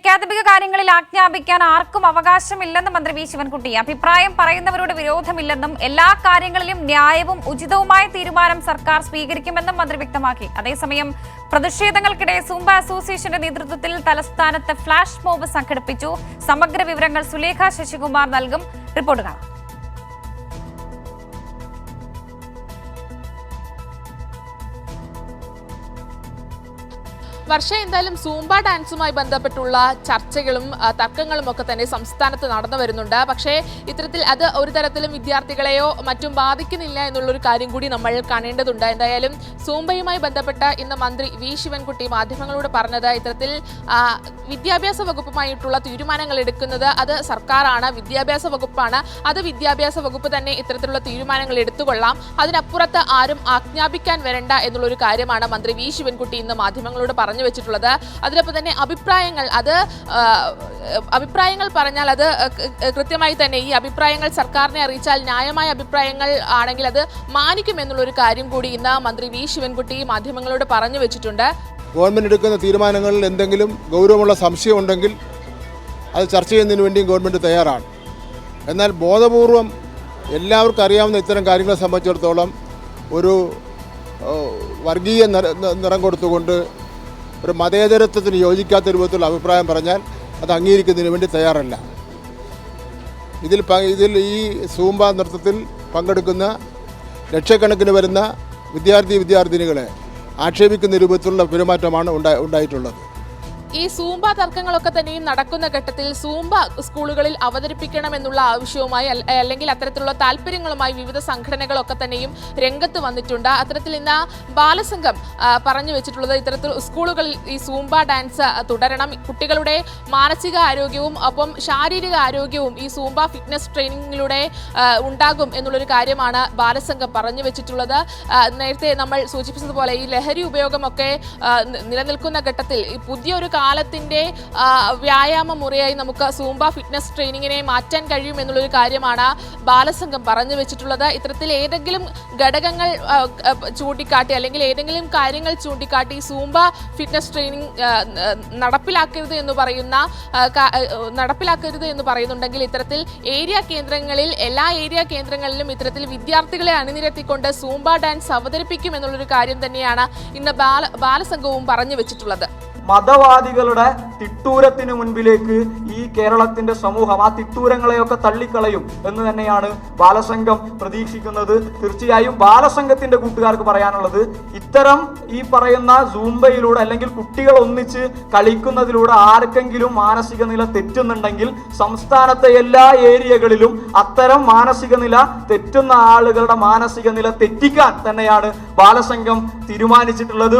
അക്കാദമിക കാര്യങ്ങളിൽ ആജ്ഞാപിക്കാൻ ആർക്കും അവകാശമില്ലെന്ന് മന്ത്രി വി ശിവൻകുട്ടി. അഭിപ്രായം പറയുന്നവരോട് വിരോധമില്ലെന്നും എല്ലാ കാര്യങ്ങളിലും ന്യായവും ഉചിതവുമായ തീരുമാനം സർക്കാർ സ്വീകരിക്കുമെന്നും മന്ത്രി വ്യക്തമാക്കി. അതേസമയം പ്രതിഷേധങ്ങൾക്കിടെ സൂംബ അസോസിയേഷന്റെ നേതൃത്വത്തിൽ തലസ്ഥാനത്ത് ഫ്ലാഷ് മോബ് സംഘടിപ്പിച്ചു. സമഗ്ര വിവരങ്ങൾ സുലേഖ ശശികുമാർ നൽകും. റിപ്പോർട്ട് കാണാം. വർഷ, എന്തായാലും സൂംബ ഡാൻസുമായി ബന്ധപ്പെട്ടുള്ള ചർച്ചകളും തർക്കങ്ങളും ഒക്കെ തന്നെ സംസ്ഥാനത്ത് നടന്നു വരുന്നുണ്ട്. പക്ഷേ ഇത്തരത്തിൽ അത് ഒരു തരത്തിലും വിദ്യാർത്ഥികളെയോ മറ്റും ബാധിക്കുന്നില്ല എന്നുള്ളൊരു കാര്യം കൂടി നമ്മൾ കാണേണ്ടതുണ്ട്. എന്തായാലും സൂംബയുമായി ബന്ധപ്പെട്ട് ഇന്ന് മന്ത്രി വി ശിവൻകുട്ടി മാധ്യമങ്ങളോട് പറഞ്ഞത് ഇത്തരത്തിൽ വിദ്യാഭ്യാസ വകുപ്പുമായിട്ടുള്ള തീരുമാനങ്ങൾ എടുക്കുന്നത് അത് സർക്കാരാണ്, വിദ്യാഭ്യാസ വകുപ്പാണ്. അത് വിദ്യാഭ്യാസ വകുപ്പ് തന്നെ ഇത്തരത്തിലുള്ള തീരുമാനങ്ങൾ എടുത്തുകൊള്ളാം, അതിനപ്പുറത്ത് ആരും ആജ്ഞാപിക്കാൻ വരണ്ട എന്നുള്ളൊരു കാര്യമാണ് മന്ത്രി വി ശിവൻകുട്ടി ഇന്ന് മാധ്യമങ്ങളോട് പറഞ്ഞു വെച്ചിട്ടുള്ളത്. അതിനൊപ്പം തന്നെ അഭിപ്രായങ്ങൾ പറഞ്ഞാൽ അത് കൃത്യമായി തന്നെ ഈ അഭിപ്രായങ്ങൾ സർക്കാരിനെ അറിയിച്ചാൽ ന്യായമായ അഭിപ്രായങ്ങൾ ആണെങ്കിൽ അത് മാനിക്കുമെന്നുള്ളൊരു കാര്യം കൂടി ഇന്ന് മന്ത്രി വി ശിവൻകുട്ടി മാധ്യമങ്ങളോട് പറഞ്ഞു വെച്ചിട്ടുണ്ട്. ഗവൺമെന്റ് എടുക്കുന്ന തീരുമാനങ്ങളിൽ എന്തെങ്കിലും ഗൗരവമുള്ള സംശയമുണ്ടെങ്കിൽ അത് ചർച്ച ചെയ്യുന്നതിന് വേണ്ടിയും ഗവൺമെന്റ് തയ്യാറാണ്. എന്നാൽ ബോധപൂർവം എല്ലാവർക്കും അറിയാവുന്ന ഇത്തരം കാര്യങ്ങളെ സംബന്ധിച്ചിടത്തോളം ഒരു വർഗീയ നിറം കൊടുത്തുകൊണ്ട് ഒരു മതേതരത്വത്തിന് യോജിക്കാത്ത രൂപത്തിലുള്ള അഭിപ്രായം പറഞ്ഞാൽ അത് അംഗീകരിക്കുന്നതിന് വേണ്ടി തയ്യാറല്ല. ഇതിൽ ഈ സൂംബ നൃത്തത്തിൽ പങ്കെടുക്കുന്ന ലക്ഷക്കണക്കിന് വരുന്ന വിദ്യാർത്ഥിനികളെ ആക്ഷേപിക്കുന്ന രൂപത്തിലുള്ള പെരുമാറ്റമാണ് ഉണ്ടായിട്ടുള്ളത്. ഈ സൂംബ തർക്കങ്ങളൊക്കെ തന്നെയും നടക്കുന്ന ഘട്ടത്തിൽ സൂംബ സ്കൂളുകളിൽ അവതരിപ്പിക്കണമെന്നുള്ള ആവശ്യവുമായി അല്ലെങ്കിൽ അത്തരത്തിലുള്ള താല്പര്യങ്ങളുമായി വിവിധ സംഘടനകളൊക്കെ തന്നെയും രംഗത്ത് വന്നിട്ടുണ്ട്. അത്തരത്തിൽ ഇന്ന് ബാലസംഘം പറഞ്ഞു വെച്ചിട്ടുള്ളത് ഇത്തരത്തിൽ സ്കൂളുകളിൽ ഈ സൂംബ ഡാൻസ് തുടരണം, കുട്ടികളുടെ മാനസിക ആരോഗ്യവും ഒപ്പം ശാരീരിക ആരോഗ്യവും ഈ സൂംബ ഫിറ്റ്നസ് ട്രെയിനിങ്ങിലൂടെ ഉണ്ടാകും എന്നുള്ളൊരു കാര്യമാണ് ബാലസംഘം പറഞ്ഞു വെച്ചിട്ടുള്ളത്. നേരത്തെ നമ്മൾ സൂചിപ്പിച്ചതുപോലെ ഈ ലഹരി ഉപയോഗമൊക്കെ നിലനിൽക്കുന്ന ഘട്ടത്തിൽ ഈ പുതിയൊരു കാലത്തിന്റെ വ്യായാമ മുറയായി നമുക്ക് സൂംബ ഫിറ്റ്നസ് ട്രെയിനിങ്ങിനെ മാറ്റാൻ കഴിയും എന്നുള്ളൊരു കാര്യമാണ് ബാലസംഘം പറഞ്ഞു വെച്ചിട്ടുള്ളത്. ഇത്തരത്തിൽ ഏതെങ്കിലും ഘടകങ്ങൾ ചൂണ്ടിക്കാട്ടി അല്ലെങ്കിൽ ഏതെങ്കിലും കാര്യങ്ങൾ ചൂണ്ടിക്കാട്ടി സൂംബ ഫിറ്റ്നസ് ട്രെയിനിങ് നടപ്പിലാക്കരുത് എന്ന് പറയുന്നുണ്ടെങ്കിൽ ഇത്തരത്തിൽ എല്ലാ ഏരിയ കേന്ദ്രങ്ങളിലും ഇത്തരത്തിൽ വിദ്യാർത്ഥികളെ അണിനിരത്തിക്കൊണ്ട് സൂംബ ഡാൻസ് അവതരിപ്പിക്കും എന്നുള്ളൊരു കാര്യം തന്നെയാണ് ഇന്ന് ബാലസംഘവും പറഞ്ഞു വെച്ചിട്ടുള്ളത്. മതവാദികളുടെ തിട്ടൂരത്തിന് മുൻപിലേക്ക് ഈ കേരളത്തിന്റെ സമൂഹം ആ തിട്ടൂരങ്ങളെയൊക്കെ തള്ളിക്കളയും എന്ന് തന്നെയാണ് ബാലസംഘം പ്രതീക്ഷിക്കുന്നത്. തീർച്ചയായും ബാലസംഘത്തിന്റെ കൂട്ടുകാർക്ക് പറയാനുള്ളത്, ഇത്തരം ഈ പറയുന്ന സൂംബയിലൂടെ അല്ലെങ്കിൽ കുട്ടികൾ ഒന്നിച്ച് കളിക്കുന്നതിലൂടെ ആർക്കെങ്കിലും മാനസിക നില തെറ്റുന്നുണ്ടെങ്കിൽ സംസ്ഥാനത്തെ എല്ലാ ഏരിയകളിലും അത്തരം മാനസിക നില തെറ്റുന്ന ആളുകളുടെ മാനസിക നില തെറ്റിക്കാൻ തന്നെയാണ് ബാലസംഘം തീരുമാനിച്ചിട്ടുള്ളത്.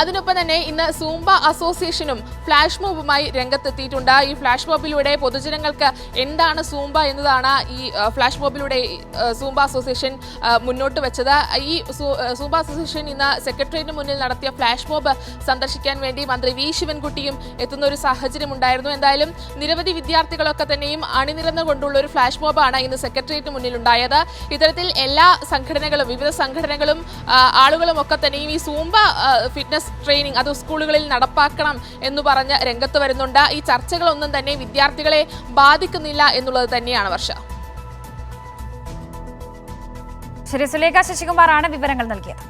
അതിനൊപ്പം തന്നെ ഇന്ന് സൂംബ അസോസിയേഷനും ഫ്ലാഷ് മോബുമായി രംഗത്തെത്തിയിട്ടുണ്ട്. ഈ ഫ്ലാഷ് മോബിലൂടെ പൊതുജനങ്ങൾക്ക് എന്താണ് സൂംബ എന്നതാണ് ഈ ഫ്ലാഷ് മോബിലൂടെ സൂംബ അസോസിയേഷൻ മുന്നോട്ട് വെച്ചത്. ഈ സൂംബ അസോസിയേഷൻ ഇന്ന് സെക്രട്ടേറിയറ്റിന് മുന്നിൽ നടത്തിയ ഫ്ലാഷ് മോബ് സന്ദർശിക്കാൻ വേണ്ടി മന്ത്രി വി ശിവൻകുട്ടിയും എത്തുന്ന ഒരു സാഹചര്യം ഉണ്ടായിരുന്നു. എന്തായാലും നിരവധി വിദ്യാർത്ഥികളൊക്കെ തന്നെയും അണിനിരന്നുകൊണ്ടുള്ള ഒരു ഫ്ലാഷ് മോബാണ് ഇന്ന് സെക്രട്ടേറിയറ്റിന് മുന്നിൽ ഉണ്ടായത്. ഇത്തരത്തിൽ എല്ലാ സംഘടനകളും വിവിധ സംഘടനകളും ആളുകളും ഒക്കെ തന്നെയും ഈ സൂംബ ഫിറ്റ്നസ് ട്രെയിനിങ് അത് സ്കൂളുകളിൽ നടപ്പാക്കണം എന്ന് പറഞ്ഞ് രംഗത്ത് വരുന്നുണ്ട്. ഈ ചർച്ചകളൊന്നും തന്നെ വിദ്യാർത്ഥികളെ ബാധിക്കുന്നില്ല എന്നുള്ളത് തന്നെയാണ് വർഷ. ശരി, സുലേഖ ശശികുമാറാണ് വിവരങ്ങൾ നൽകിയത്.